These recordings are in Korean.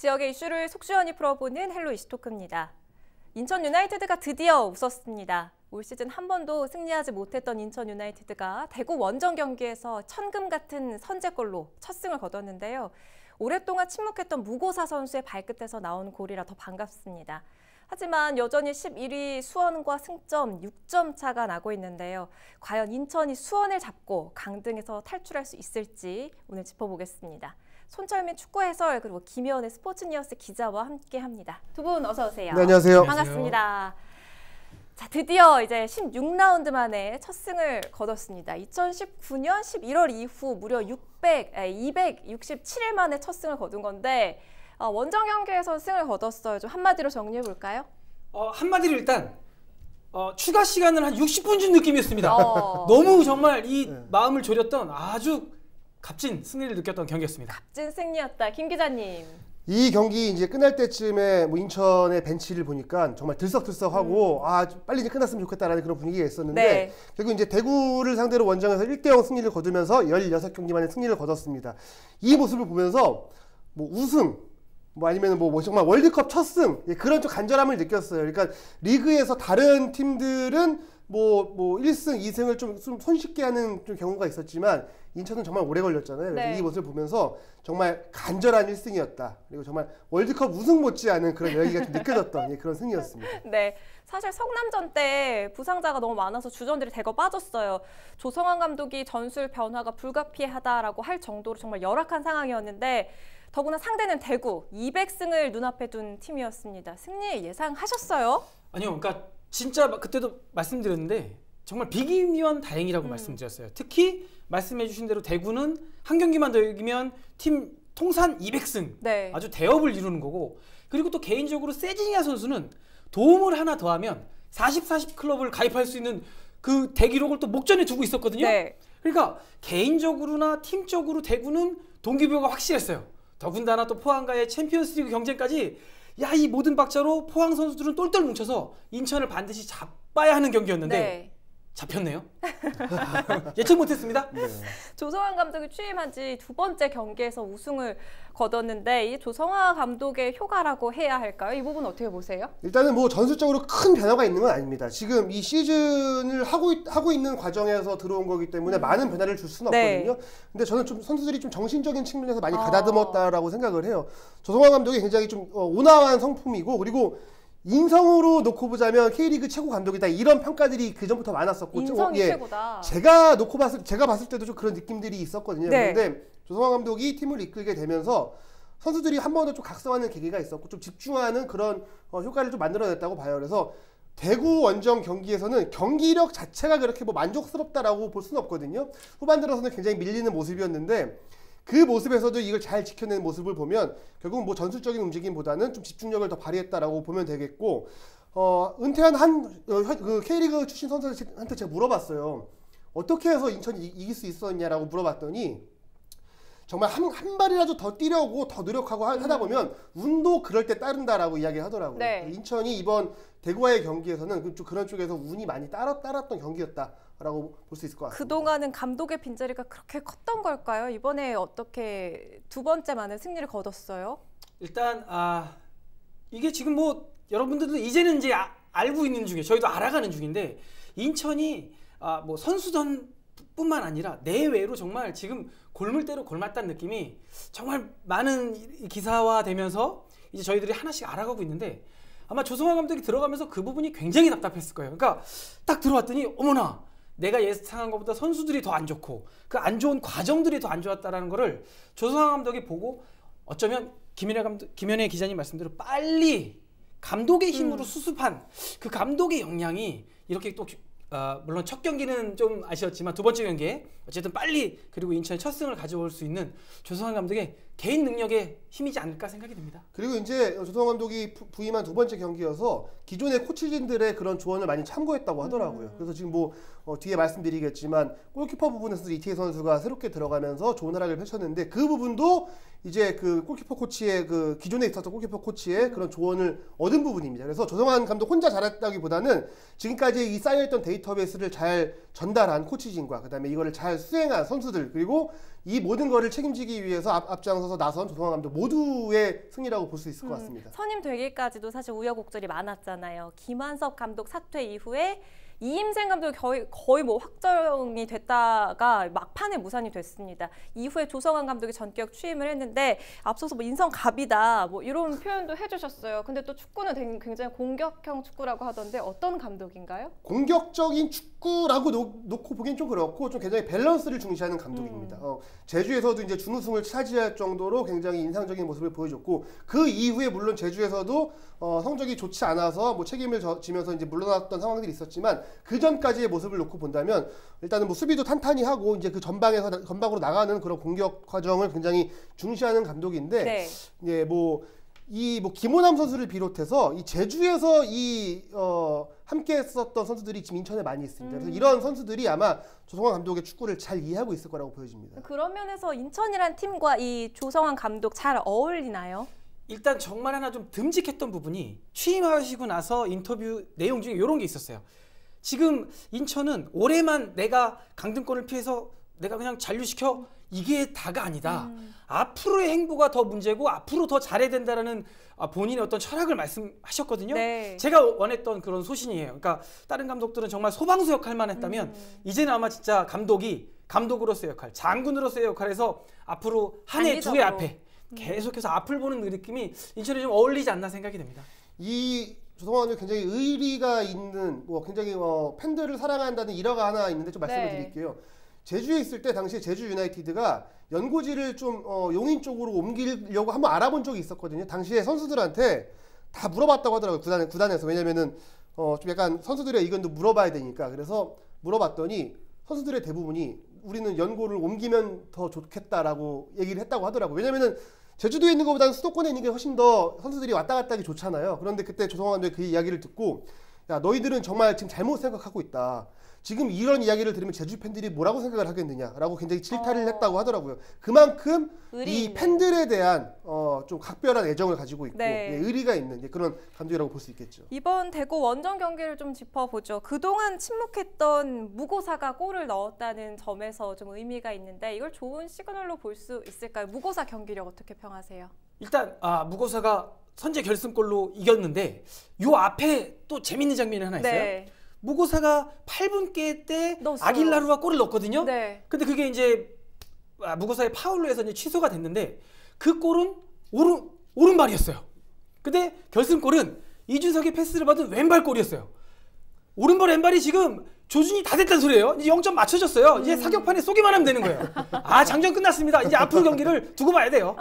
지역의 이슈를 속시원히 풀어보는 헬로 이슈토크입니다. 인천 유나이티드가 드디어 웃었습니다. 올 시즌 한 번도 승리하지 못했던 인천 유나이티드가 대구 원정 경기에서 천금 같은 선제골로 첫 승을 거뒀는데요. 오랫동안 침묵했던 무고사 선수의 발끝에서 나온 골이라 더 반갑습니다. 하지만 여전히 11위 수원과 승점 6점 차가 나고 있는데요. 과연 인천이 수원을 잡고 강등에서 탈출할 수 있을지 오늘 짚어보겠습니다. 손철민 축구 해설 그리고 김혜원의 스포츠니어스 기자와 함께합니다. 두 분 어서 오세요. 네, 안녕하세요. 반갑습니다. 자, 드디어 이제 16라운드 만에 첫 승을 거뒀습니다. 2019년 11월 이후 무려 267일 만에 첫 승을 거둔 건데 원정 경기에서 승을 거뒀어요. 좀 한마디로 정리해 볼까요? 한마디로 일단 추가 시간을 한 60분 준 느낌이었습니다. 너무 정말 이 마음을 졸였던 아주 값진 승리를 느꼈던 경기였습니다. 값진 승리였다. 김 기자님. 이 경기 이제 끝날 때쯤에 뭐 인천의 벤치를 보니까 정말 들썩들썩하고 빨리 이제 끝났으면 좋겠다라는 그런 분위기가 있었는데 네. 결국 이제 대구를 상대로 원정에서 1대0 승리를 거두면서 16경기 만에 승리를 거뒀습니다. 이 모습을 보면서 뭐 우승 뭐 아니면 뭐 정말 월드컵 첫 승 그런 좀 간절함을 느꼈어요. 그러니까 리그에서 다른 팀들은 뭐 1승, 2승을 좀 손쉽게 하는 좀 경우가 있었지만 인천은 정말 오래 걸렸잖아요. 그래서 네. 이 모습을 보면서 정말 간절한 1승이었다. 그리고 정말 월드컵 우승 못지않은 그런 열기가 좀 느껴졌던 그런 승리였습니다. 네, 사실 성남전 때 부상자가 너무 많아서 주전들이 대거 빠졌어요. 조성환 감독이 전술 변화가 불가피하다라고 할 정도로 정말 열악한 상황이었는데 더구나 상대는 대구 200승을 눈앞에 둔 팀이었습니다. 승리 예상하셨어요? 아니요, 그러니까 진짜 그때도 말씀드렸는데 정말 비기면 다행이라고 말씀드렸어요. 특히 말씀해주신 대로 대구는 한 경기만 더 이기면 팀 통산 200승 네. 아주 대업을 이루는 거고, 그리고 또 개인적으로 세징야 선수는 도움을 하나 더하면 40-40 클럽을 가입할 수 있는 그 대기록을 또 목전에 두고 있었거든요. 네. 그러니까 개인적으로나 팀적으로 대구는 동기부여가 확실했어요. 더군다나 또 포항과의 챔피언스리그 경쟁까지 이 모든 박자로 포항 선수들은 똘똘 뭉쳐서 인천을 반드시 잡아야 하는 경기였는데 네. 잡혔네요. 예측 못했습니다. 네. 조성환 감독이 취임한 지 두 번째 경기에서 우승을 거뒀는데 이 조성환 감독의 효과라고 해야 할까요? 이 부분 어떻게 보세요? 일단은 뭐 전술적으로 큰 변화가 있는 건 아닙니다. 지금 이 시즌을 하고 있는 과정에서 들어온 거기 때문에 많은 변화를 줄 수는 네. 없거든요. 근데 저는 좀 선수들이 좀 정신적인 측면에서 많이 가다듬었다라고 생각을 해요. 조성환 감독이 굉장히 좀 온화한 성품이고, 그리고 인성으로 놓고 보자면 K리그 최고 감독이다, 이런 평가들이 그 전부터 많았었고, 인성이 최고다. 제가 봤을 때도 좀 그런 느낌들이 있었거든요. 네. 그런데 조성환 감독이 팀을 이끌게 되면서 선수들이 한 번 더 좀 각성하는 계기가 있었고 좀 집중하는 그런 효과를 좀 만들어냈다고 봐요. 그래서 대구 원정 경기에서는 경기력 자체가 그렇게 뭐 만족스럽다라고 볼 수는 없거든요. 후반 들어서는 굉장히 밀리는 모습이었는데 그 모습에서도 이걸 잘 지켜내는 모습을 보면 결국은 뭐 전술적인 움직임보다는 좀 집중력을 더 발휘했다라고 보면 되겠고, 은퇴한 그 K리그 출신 선수한테 제가 물어봤어요. 어떻게 해서 인천이 이길 수 있었냐라고 물어봤더니 정말 한 발이라도 더 뛰려고 더 노력하고 하다 보면 운도 그럴 때 따른다라고 이야기하더라고요. 네. 인천이 이번 대구와의 경기에서는 그런 쪽에서 운이 많이 따랐던 경기였다라고 볼 수 있을 것 같습니다. 그동안은 감독의 빈자리가 그렇게 컸던 걸까요? 이번에 어떻게 두 번째 만에 승리를 거뒀어요? 일단 이게 지금 뭐 여러분들도 이제는 이제 알고 있는 중에 저희도 알아가는 중인데, 인천이 뭐 선수전뿐만 아니라 내외로 정말 지금 골물대로 골맞다는 느낌이 정말 많은 기사화되면서 이제 저희들이 하나씩 알아가고 있는데, 아마 조성환 감독이 들어가면서 그 부분이 굉장히 답답했을 거예요. 그러니까 딱 들어왔더니 어머나, 내가 예상한 것보다 선수들이 더 안 좋고 그 안 좋은 과정들이 더 안 좋았다라는 거를 조성환 감독이 보고, 어쩌면 김현애 기자님 말씀대로 빨리 감독의 힘으로 수습한 그 감독의 역량이 이렇게 또 물론 첫 경기는 좀 아쉬웠지만 두 번째 경기에 어쨌든 빨리, 그리고 인천의 첫 승을 가져올 수 있는 조성환 감독의 개인 능력의 힘이지 않을까 생각이 듭니다. 그리고 이제 조성환 감독이 부임한 두 번째 경기여서 기존의 코치진들의 그런 조언을 많이 참고했다고 하더라고요. 그래서 지금 뭐 뒤에 말씀드리겠지만 골키퍼 부분에서 이태희 선수가 새롭게 들어가면서 좋은 활약을 펼쳤는데, 그 부분도 이제 그 골키퍼 코치의 그 기존에 있었던 골키퍼 코치의 그런 조언을 얻은 부분입니다. 그래서 조성환 감독 혼자 잘했다기보다는 지금까지 이 쌓여있던 데이터베이스를 잘 전달한 코치진과 그다음에 이거를 잘 수행한 선수들, 그리고 이 모든 거를 책임지기 위해서 앞장서서 앞서서 나선 조성환 감독 모두의 승리라고 볼 수 있을 것 같습니다. 선임 되기까지도 사실 우여곡절이 많았잖아요. 김한섭 감독 사퇴 이후에 이임생 감독이 거의 뭐 확정이 됐다가 막판에 무산이 됐습니다. 이후에 조성환 감독이 전격 취임을 했는데 앞서서 뭐 인성갑이다 뭐 이런 표현도 해주셨어요. 근데 또 축구는 굉장히 공격형 축구라고 하던데 어떤 감독인가요? 공격적인 축구라고 놓고 보기엔 좀 그렇고 좀 굉장히 밸런스를 중시하는 감독입니다. 제주에서도 이제 준우승을 차지할 정도로 굉장히 인상적인 모습을 보여줬고 그 이후에 물론 제주에서도 성적이 좋지 않아서 뭐 책임을 지면서 이제 물러났던 상황들이 있었지만 그 전까지의 모습을 놓고 본다면 일단은 뭐 수비도 탄탄히 하고 이제 그 전방으로 나가는 그런 공격 과정을 굉장히 중시하는 감독인데 네. 예, 김호남 선수를 비롯해서 이 제주에서 함께 했었던 선수들이 지금 인천에 많이 있습니다. 그래서 이런 선수들이 아마 조성환 감독의 축구를 잘 이해하고 있을 거라고 보여집니다. 그런 면에서 인천이란 팀과 이 조성환 감독 잘 어울리나요? 일단 정말 하나 좀 듬직했던 부분이 취임하시고 나서 인터뷰 내용 중에 이런 게 있었어요. 지금 인천은 올해만 내가 강등권을 피해서 내가 그냥 잔류시켜 이게 다가 아니다. 앞으로의 행보가 더 문제고 앞으로 더 잘해야 된다라는 본인의 어떤 철학을 말씀하셨거든요. 네. 제가 원했던 그런 소신이에요. 그러니까 다른 감독들은 정말 소방수 역할만 했다면 이제는 아마 진짜 감독이 감독으로서의 역할, 장군으로서의 역할에서 앞으로 한 해, 두 해 앞에 계속해서 앞을 보는 느낌이 인천에 좀 어울리지 않나 생각이 됩니다. 이 조성환 감독이 굉장히 의리가 있는 굉장히 팬들을 사랑한다는 일화가 하나 있는데 좀 말씀을 드릴게요. 제주에 있을 때 당시에 제주 유나이티드가 연고지를 좀 용인 쪽으로 옮기려고 한번 알아본 적이 있었거든요. 당시에 선수들한테 다 물어봤다고 하더라고요. 구단에서. 왜냐면은 좀 약간 선수들의 의견도 물어봐야 되니까. 그래서 물어봤더니 선수들의 대부분이 우리는 연고를 옮기면 더 좋겠다라고 얘기를 했다고 하더라고요. 왜냐면은 제주도에 있는 것보다는 수도권에 있는 게 훨씬 더 선수들이 왔다 갔다 하기 좋잖아요. 그런데 그때 조성환 감독이 그 이야기를 듣고 야 너희들은 정말 지금 잘못 생각하고 있다. 지금 이런 이야기를 들으면 제주 팬들이 뭐라고 생각을 하겠느냐라고 굉장히 질타를 했다고 하더라고요. 그만큼 이 팬들에 대한 좀 각별한 애정을 가지고 있고 의리가 있는 그런 감독이라고 볼 수 있겠죠. 이번 대구 원정 경기를 좀 짚어보죠. 그동안 침묵했던 무고사가 골을 넣었다는 점에서 좀 의미가 있는데 이걸 좋은 시그널로 볼 수 있을까요? 무고사 경기력 어떻게 평하세요? 일단 무고사가 선제 결승골로 이겼는데 요 앞에 또 재밌는 장면이 하나 있어요. 네. 무고사가 8분께 때 넣었어요. 아길라루가 골을 넣었거든요. 네. 근데 그게 이제 무고사의 파울로 해서 이제 취소가 됐는데 그 골은 오른발이었어요. 근데 결승골은 이준석의 패스를 받은 왼발골이었어요. 오른발 왼발이 지금 조준이 다 됐다는 소리예요. 이제 0점 맞춰졌어요. 이제 사격판에 쏘기만 하면 되는 거예요. 장전 끝났습니다. 이제 앞으로 경기를 두고 봐야 돼요.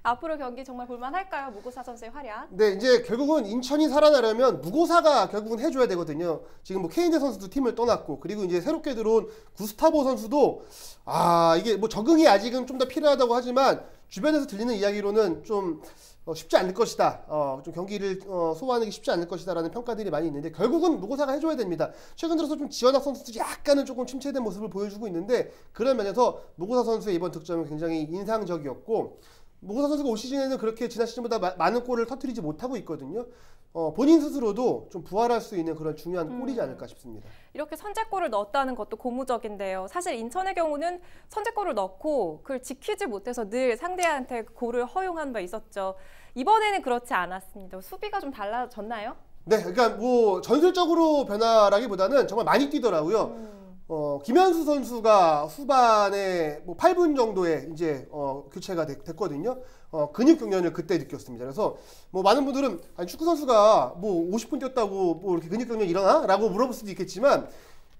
앞으로 경기 정말 볼만할까요? 무고사 선수의 활약. 네, 이제 결국은 인천이 살아나려면 무고사가 결국은 해줘야 되거든요. 지금 뭐 케인제 선수도 팀을 떠났고 그리고 이제 새롭게 들어온 구스타보 선수도 이게 뭐 적응이 아직은 좀 더 필요하다고 하지만 주변에서 들리는 이야기로는 좀 쉽지 않을 것이다. 좀 경기를 소화하는 게 쉽지 않을 것이다라는 평가들이 많이 있는데 결국은 무고사가 해줘야 됩니다. 최근 들어서 좀 지원학 선수들이 약간은 조금 침체된 모습을 보여주고 있는데 그런 면에서 무고사 선수의 이번 득점은 굉장히 인상적이었고 무고사 선수가 올 시즌에는 그렇게 지난 시즌보다 많은 골을 터뜨리지 못하고 있거든요. 본인 스스로도 좀 부활할 수 있는 그런 중요한 골이지 않을까 싶습니다. 이렇게 선제골을 넣었다는 것도 고무적인데요. 사실 인천의 경우는 선제골을 넣고 그걸 지키지 못해서 늘 상대한테 골을 허용한 바 있었죠. 이번에는 그렇지 않았습니다. 수비가 좀 달라졌나요? 네, 그러니까 뭐 전술적으로 변화라기보다는 정말 많이 뛰더라고요. 김현수 선수가 후반에 뭐 8분 정도에 이제 교체가 됐거든요. 근육 경련을 그때 느꼈습니다. 그래서 뭐 많은 분들은 아니 축구 선수가 뭐 50분 뛰었다고 뭐 이렇게 근육 경련 일어나? 라고 물어볼 수도 있겠지만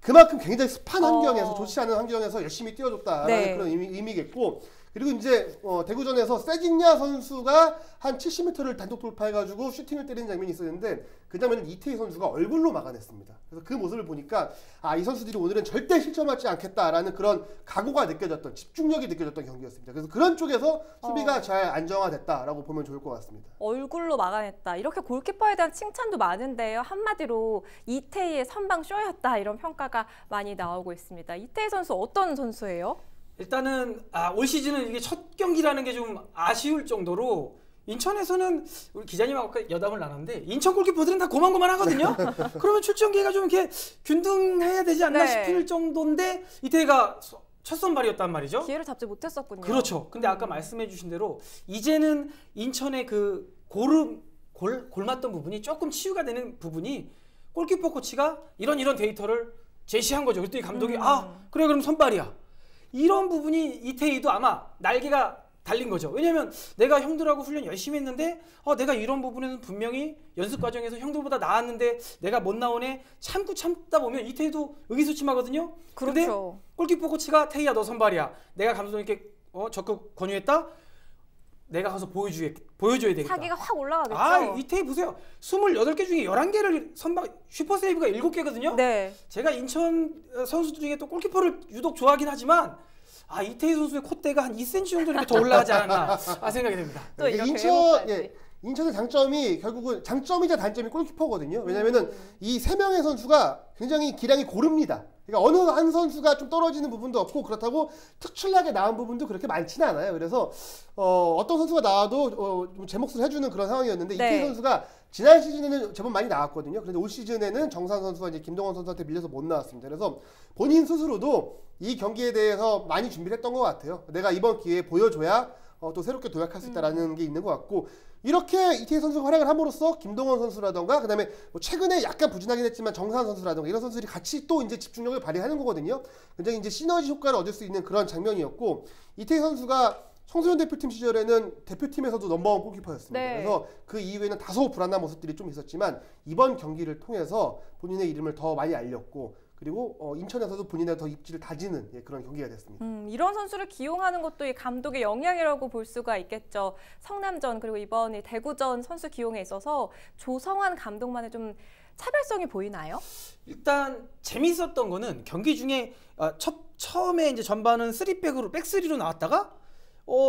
그만큼 굉장히 습한 환경에서 좋지 않은 환경에서 열심히 뛰어줬다라는 그런 의미겠고 그리고 이제 대구전에서 세징야 선수가 한 70m를 단독 돌파해가지고 슈팅을 때리는 장면이 있었는데 그 장면을 이태희 선수가 얼굴로 막아냈습니다. 그래서 그 모습을 보니까 이 선수들이 오늘은 절대 실점하지 않겠다라는 그런 각오가 느껴졌던 집중력이 느껴졌던 경기였습니다. 그래서 그런 쪽에서 수비가 잘 안정화됐다라고 보면 좋을 것 같습니다. 얼굴로 막아냈다. 이렇게 골키퍼에 대한 칭찬도 많은데요. 한마디로 이태희의 선방 쇼였다 이런 평가가 많이 나오고 있습니다. 이태희 선수 어떤 선수예요? 일단은 올 시즌은 이게 첫 경기라는 게 좀 아쉬울 정도로 인천에서는 우리 기자님하고 여담을 나눴는데 인천 골키퍼들은 다 고만고만하거든요. 그러면 출전 기회가 좀 이렇게 균등해야 되지 않나 싶을 정도인데 이태희가 첫 선발이었단 말이죠. 기회를 잡지 못했었군요. 그렇죠. 근데 아까 말씀해 주신 대로 이제는 인천의 그 골맞던 부분이 조금 치유가 되는 부분이 골키퍼 코치가 이런 데이터를 제시한 거죠. 그랬더니 감독이 그래 그럼 선발이야. 이런 부분이 이태희도 아마 날개가 달린 거죠. 왜냐면 내가 형들하고 훈련 열심히 했는데 내가 이런 부분에는 분명히 연습 과정에서 형들보다 나았는데 내가 못 나오네. 참다 보면 이태희도 의기소침하거든요. 그렇죠. 근데 골키퍼 코치가 태희야 너 선발이야. 내가 감독님께 적극 권유했다. 내가 가서 보여줘야 되겠다. 사기가 확 올라가겠죠. 이태희 보세요. 28개 중에 11개를 선발 슈퍼 세이브가 7개거든요. 네. 제가 인천 선수들 중에 또 골키퍼를 유독 좋아하긴 하지만 이태희 선수의 콧대가 한 2cm 정도 이렇게 더 올라가지 않았나 생각이 됩니다. 또 이렇게 인천의 장점이 결국은 장점이자 단점이 골키퍼거든요. 왜냐면은 이 세 명의 선수가 굉장히 기량이 고릅니다. 그러니까 어느 한 선수가 좀 떨어지는 부분도 없고 그렇다고 특출나게 나온 부분도 그렇게 많지는 않아요. 그래서 어떤 선수가 나와도 좀 제 몫을 해주는 그런 상황이었는데 이태희 선수가 지난 시즌에는 제법 많이 나왔거든요. 그런데 올 시즌에는 정산 선수와 이제 김동원 선수한테 밀려서 못 나왔습니다. 그래서 본인 스스로도 이 경기에 대해서 많이 준비를 했던 것 같아요. 내가 이번 기회에 보여줘야 또 새롭게 도약할 수 있다라는 게 있는 것 같고 이렇게 이태희 선수가 활약을 함으로써 김동원 선수라던가 그다음에 뭐 최근에 약간 부진하긴 했지만 정산 선수라던가 이런 선수들이 같이 또 이제 집중력을 발휘하는 거거든요. 굉장히 이제 시너지 효과를 얻을 수 있는 그런 장면이었고 이태희 선수가 청소년 대표팀 시절에는 대표팀에서도 넘버원 골키퍼였습니다. 네. 그래서 그 이후에는 다소 불안한 모습들이 좀 있었지만 이번 경기를 통해서 본인의 이름을 더 많이 알렸고 그리고 인천에서도 본인의 더 입지를 다지는 그런 경기가 됐습니다. 이런 선수를 기용하는 것도 이 감독의 역량이라고 볼 수가 있겠죠. 성남전 그리고 이번 이 대구전 선수 기용에 있어서 조성환 감독만의 좀 차별성이 보이나요? 일단 재밌었던 거는 경기 중에 처음에 이제 전반은 3백으로 백3로 나왔다가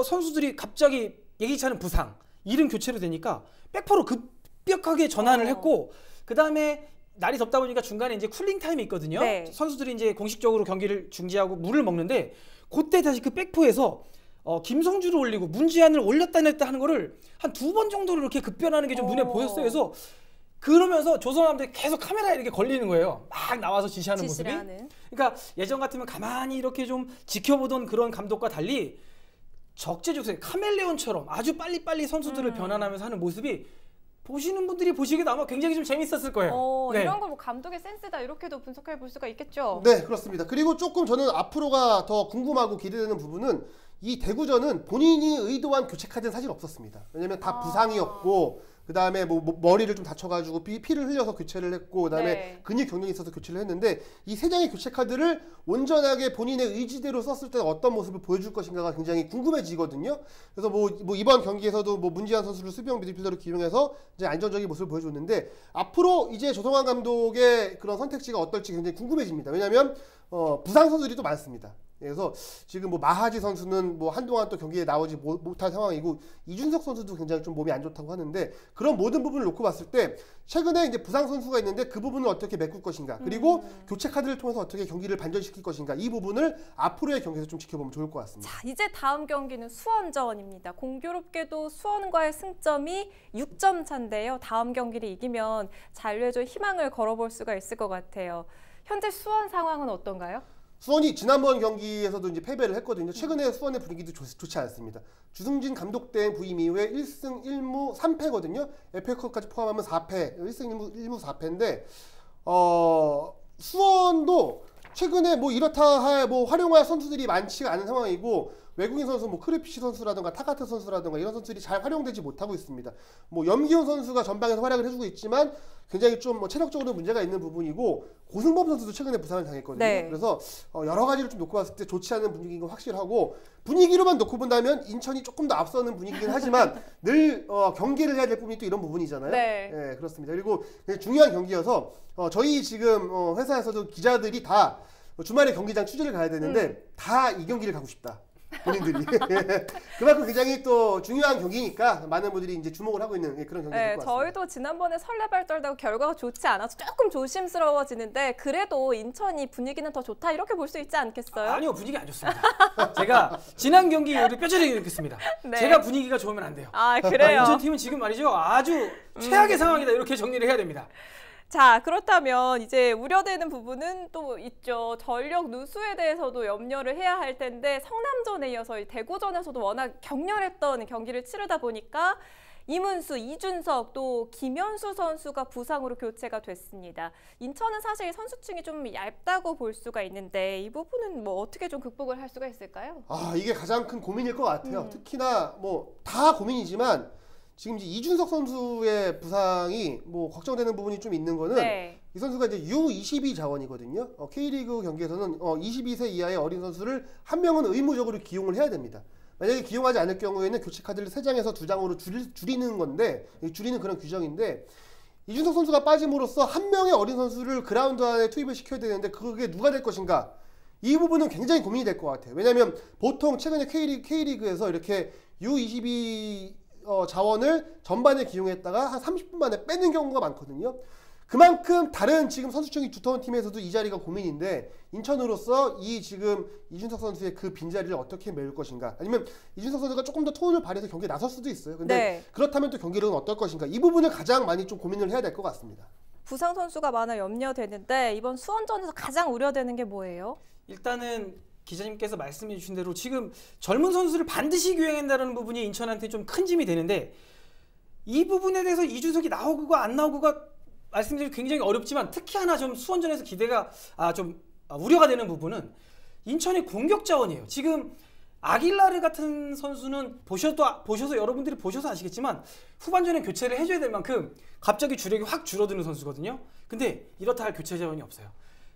선수들이 갑자기 예기치 않은 부상, 이름 교체로 되니까 백포로 급격하게 전환을 했고 그 다음에 날이 덥다 보니까 중간에 이제 쿨링 타임이 있거든요. 네. 선수들이 이제 공식적으로 경기를 중지하고 물을 먹는데 그때 다시 그 백포에서 김성주를 올리고 문지한을 올렸다 냈다 하는 거를 한 2번 정도로 이렇게 급변하는 게 좀 눈에 보였어요. 그래서 그러면서 조선함들이 계속 카메라에 이렇게 걸리는 거예요. 막 나와서 지시하는 모습이. 그러니까 예전 같으면 가만히 이렇게 좀 지켜보던 그런 감독과 달리 적재적소에 카멜레온처럼 아주 빨리빨리 선수들을 변환하면서 하는 모습이 보시는 분들이 보시기에도 아마 굉장히 좀 재밌었을 거예요. 네. 이런 거 뭐 감독의 센스다 이렇게도 분석해 볼 수가 있겠죠. 네, 그렇습니다. 그리고 조금 저는 앞으로가 더 궁금하고 기대되는 부분은 이 대구전은 본인이 의도한 교체 카드는 사실 없었습니다. 왜냐면 다 부상이었고 그 다음에 뭐 머리를 좀 다쳐가지고 피를 흘려서 교체를 했고 그 다음에 근육 경련이 있어서 교체를 했는데 이 세 장의 교체 카드를 온전하게 본인의 의지대로 썼을 때는 어떤 모습을 보여줄 것인가가 굉장히 궁금해지거든요. 그래서 뭐 이번 경기에서도 뭐 문지한 선수를 수비형 미드필더로 기용해서 이제 안정적인 모습을 보여줬는데 앞으로 이제 조성환 감독의 그런 선택지가 어떨지 굉장히 궁금해집니다. 왜냐하면 부상 선수들이 또 많습니다. 그래서 지금 뭐 마하지 선수는 뭐 한동안 또 경기에 나오지 못한 상황이고 이준석 선수도 굉장히 좀 몸이 안 좋다고 하는데 그런 모든 부분을 놓고 봤을 때 최근에 이제 부상 선수가 있는데 그 부분을 어떻게 메꿀 것인가 그리고 교체 카드를 통해서 어떻게 경기를 반전시킬 것인가 이 부분을 앞으로의 경기에서 좀 지켜보면 좋을 것 같습니다. 자, 이제 다음 경기는 수원전입니다. 공교롭게도 수원과의 승점이 6점 차인데요. 다음 경기를 이기면 잔류에 희망을 걸어볼 수가 있을 것 같아요. 현재 수원 상황은 어떤가요? 수원이 지난번 경기에서도 이제 패배를 했거든요. 최근에 수원의 분위기도 좋지 않습니다. 주승진 감독 대행 부임 이후에 1승 1무 3패거든요. FA컵까지 포함하면 4패, 1승 1무 4패인데 수원도 최근에 뭐 이렇다 할 뭐 활용할 선수들이 많지가 않은 상황이고 외국인 선수 뭐 크레피시 선수라든가 타가트 선수라든가 이런 선수들이 잘 활용되지 못하고 있습니다. 뭐 염기훈 선수가 전방에서 활약을 해주고 있지만 굉장히 좀 뭐 체력적으로 문제가 있는 부분이고 고승범 선수도 최근에 부상을 당했거든요. 네. 그래서 여러 가지를 좀 놓고 봤을 때 좋지 않은 분위기인 건 확실하고 분위기로만 놓고 본다면 인천이 조금 더 앞서는 분위기긴 하지만 늘 경기를 해야 될 부분이 또 이런 부분이잖아요. 네. 네, 그렇습니다. 그리고 중요한 경기여서 저희 지금 회사에서도 기자들이 다 주말에 경기장 취재를 가야 되는데 다 이 경기를 가고 싶다. 본인들이 그만큼 굉장히 또 중요한 경기니까 많은 분들이 이제 주목을 하고 있는 그런 경기가 될 것 같습니다. 저희도 지난번에 설레발 떨다고 결과가 좋지 않아서 조금 조심스러워지는데 그래도 인천이 분위기는 더 좋다 이렇게 볼 수 있지 않겠어요? 아니요, 분위기 안 좋습니다. 제가 지난 경기 우리 뼈저리게 느꼈습니다. 네. 제가 분위기가 좋으면 안 돼요. 아, 그래요? 인천 팀은 지금 말이죠 아주 최악의 상황이다 이렇게 정리를 해야 됩니다. 자, 그렇다면 이제 우려되는 부분은 또 있죠. 전력 누수에 대해서도 염려를 해야 할 텐데 성남전에 이어서 대구전에서도 워낙 격렬했던 경기를 치르다 보니까 이문수, 이준석, 또 김현수 선수가 부상으로 교체가 됐습니다. 인천은 사실 선수층이 좀 얇다고 볼 수가 있는데 이 부분은 뭐 어떻게 좀 극복을 할 수가 있을까요? 이게 가장 큰 고민일 것 같아요. 특히나 뭐 다 고민이지만 지금 이제 이준석 선수의 부상이 뭐 걱정되는 부분이 좀 있는 거는 네. 이 선수가 이제 U22 자원이거든요. K리그 경기에서는 22세 이하의 어린 선수를 한 명은 의무적으로 기용을 해야 됩니다. 만약에 기용하지 않을 경우에는 교체 카드를 3장에서 2장으로 줄이는 건데, 줄이는 그런 규정인데, 이준석 선수가 빠짐으로써 한 명의 어린 선수를 그라운드 안에 투입을 시켜야 되는데 그게 누가 될 것인가? 이 부분은 굉장히 고민이 될 것 같아요. 왜냐하면 보통 최근에 K리그에서 이렇게 U22 자원을 전반에 기용했다가 한 30분 만에 빼는 경우가 많거든요. 그만큼 다른 지금 선수층이 두터운 팀에서도 이 자리가 고민인데 인천으로서 이 지금 이준석 선수의 그 빈자리를 어떻게 메울 것인가, 아니면 이준석 선수가 조금 더 톤을 발휘해서 경기에 나설 수도 있어요. 근데 네. 그렇다면 또 경기력은 어떨 것인가, 이 부분을 가장 많이 좀 고민을 해야 될 것 같습니다. 부상 선수가 많아 염려되는데 이번 수원전에서 가장 우려되는 게 뭐예요? 일단은 기자님께서 말씀해 주신 대로 지금 젊은 선수를 반드시 교행한다는 부분이 인천한테 좀 큰 짐이 되는데 이 부분에 대해서 이준석이 나오고가 안 나오고가 말씀드리기 굉장히 어렵지만 특히 하나 좀 수원전에서 기대가 우려가 되는 부분은 인천의 공격 자원이에요. 지금 아길라르 같은 선수는 보셔서 여러분들이 보셔서 아시겠지만 후반전에 교체를 해줘야 될 만큼 갑자기 주력이 확 줄어드는 선수거든요. 근데 이렇다 할 교체 자원이 없어요.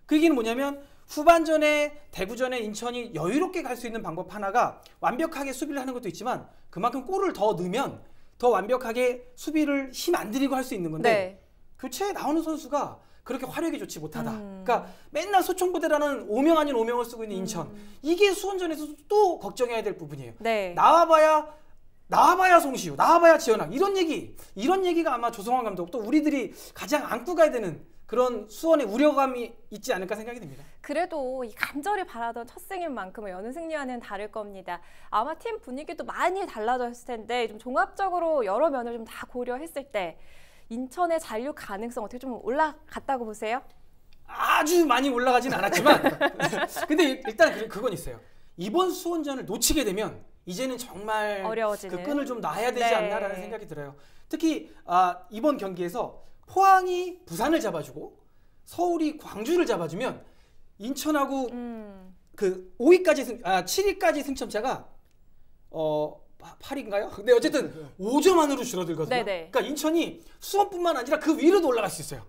그 얘기는 뭐냐면 후반전에 대구전에 인천이 여유롭게 갈 수 있는 방법 하나가 완벽하게 수비를 하는 것도 있지만 그만큼 골을 더 넣으면 더 완벽하게 수비를 힘 안 들이고 할 수 있는 건데 네. 교체에 나오는 선수가 그렇게 화력이 좋지 못하다. 그러니까 맨날 소총부대라는 오명 아닌 오명을 쓰고 있는 인천. 이게 수원전에서 또 걱정해야 될 부분이에요. 네. 나와봐야 송시우, 나와봐야 지현학. 이런 얘기가 아마 조성환 감독 또 우리들이 가장 안고 가야 되는 그런 수원의 우려감이 있지 않을까 생각이 듭니다. 그래도 이 간절히 바라던 첫 승인 만큼은 여느 승리와는 다를 겁니다. 아마 팀 분위기도 많이 달라졌을 텐데 좀 종합적으로 여러 면을 좀 다 고려했을 때 인천의 잔류 가능성 어떻게 좀 올라갔다고 보세요? 아주 많이 올라가진 않았지만 근데 일단 그건 있어요. 이번 수원전을 놓치게 되면 이제는 정말 어려워지는. 그 끈을 좀 놔야 되지 네. 않나라는 생각이 들어요. 특히 이번 경기에서 포항이 부산을 잡아주고 서울이 광주를 잡아주면 인천하고 그 7위까지 승점차가 8인가요? 근데 어쨌든 5점 안으로 줄어들거든요. 네네. 그러니까 인천이 수원뿐만 아니라 그 위로도 올라갈 수 있어요.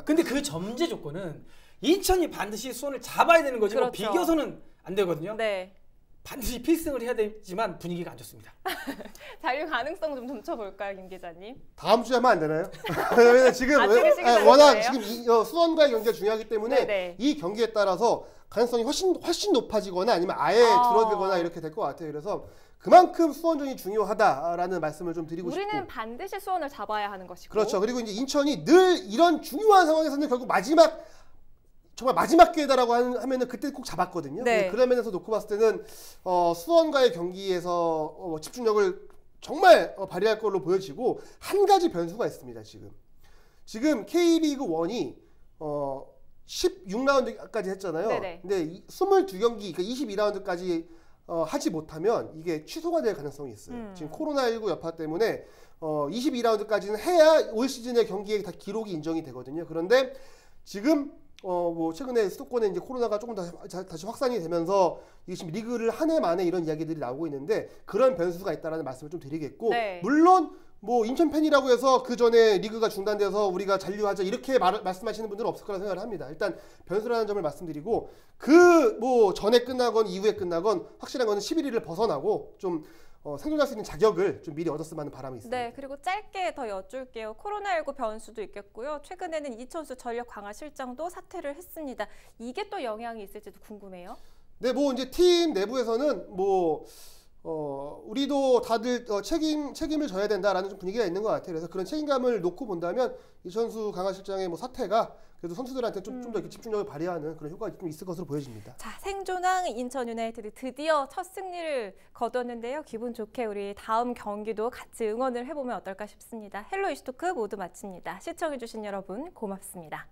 근데 그 전제 조건은 인천이 반드시 수원을 잡아야 되는 거지 그렇죠. 비겨서는 안 되거든요. 네. 반드시 필승을 해야 되지만 분위기가 안 좋습니다. 잔류 가능성 좀 점쳐볼까요, 김 기자님? 다음 주에 하면 안 되나요? 왜냐면 지금 시기가 워낙 있어요? 지금 수원과의 경기가 중요하기 때문에 네네. 이 경기에 따라서 가능성이 훨씬 높아지거나 아니면 아예 줄어들거나 이렇게 될 것 같아요. 그래서 그만큼 수원전이 중요하다라는 말씀을 좀 드리고 싶고. 우리는 반드시 수원을 잡아야 하는 것이고. 그렇죠. 그리고 이제 인천이 늘 이런 중요한 상황에서는 결국 정말 마지막 기회다라고 하면은 그때 꼭 잡았거든요. 네. 그런 면에서 놓고 봤을 때는 수원과의 경기에서 집중력을 정말 발휘할 걸로 보여지고, 한 가지 변수가 있습니다. 지금 K리그 1이 16라운드까지 했잖아요. 네네. 근데 22경기, 그러니까 22라운드까지 하지 못하면 이게 취소가 될 가능성이 있어요. 지금 코로나19 여파 때문에 22라운드까지는 해야 올 시즌의 경기에 다 기록이 인정이 되거든요. 그런데 지금 최근에 수도권에 이제 코로나가 조금 다시 확산이 되면서 이게 지금 리그를 한 해 만에 이런 이야기들이 나오고 있는데 그런 변수가 있다라는 말씀을 좀 드리겠고, 네. 물론 인천 팬이라고 해서 그 전에 리그가 중단돼서 우리가 잔류하자 이렇게 말씀하시는 분들은 없을 거라 생각을 합니다. 일단 변수라는 점을 말씀드리고, 전에 끝나건 이후에 끝나건 확실한 거는 11위를 벗어나고 좀 생존할 수 있는 자격을 좀 미리 얻었으면 하는 바람이 있습니다. 네, 그리고 짧게 더 여쭐게요. 코로나19 변수도 있겠고요. 최근에는 이천수 전력 강화 실장도 사퇴를 했습니다. 이게 또 영향이 있을지도 궁금해요. 네, 이제 팀 내부에서는 우리도 다들 책임을 져야 된다라는 좀 분위기가 있는 것 같아요. 그래서 그런 책임감을 놓고 본다면 이천수 강화실장의 뭐 사태가 그래도 선수들한테 좀 더 집중력을 발휘하는 그런 효과가 좀 있을 것으로 보여집니다. 자, 생존왕 인천 유나이티드 드디어 첫 승리를 거뒀는데요. 기분 좋게 우리 다음 경기도 같이 응원을 해보면 어떨까 싶습니다. 헬로 이슈토크 모두 마칩니다. 시청해주신 여러분 고맙습니다.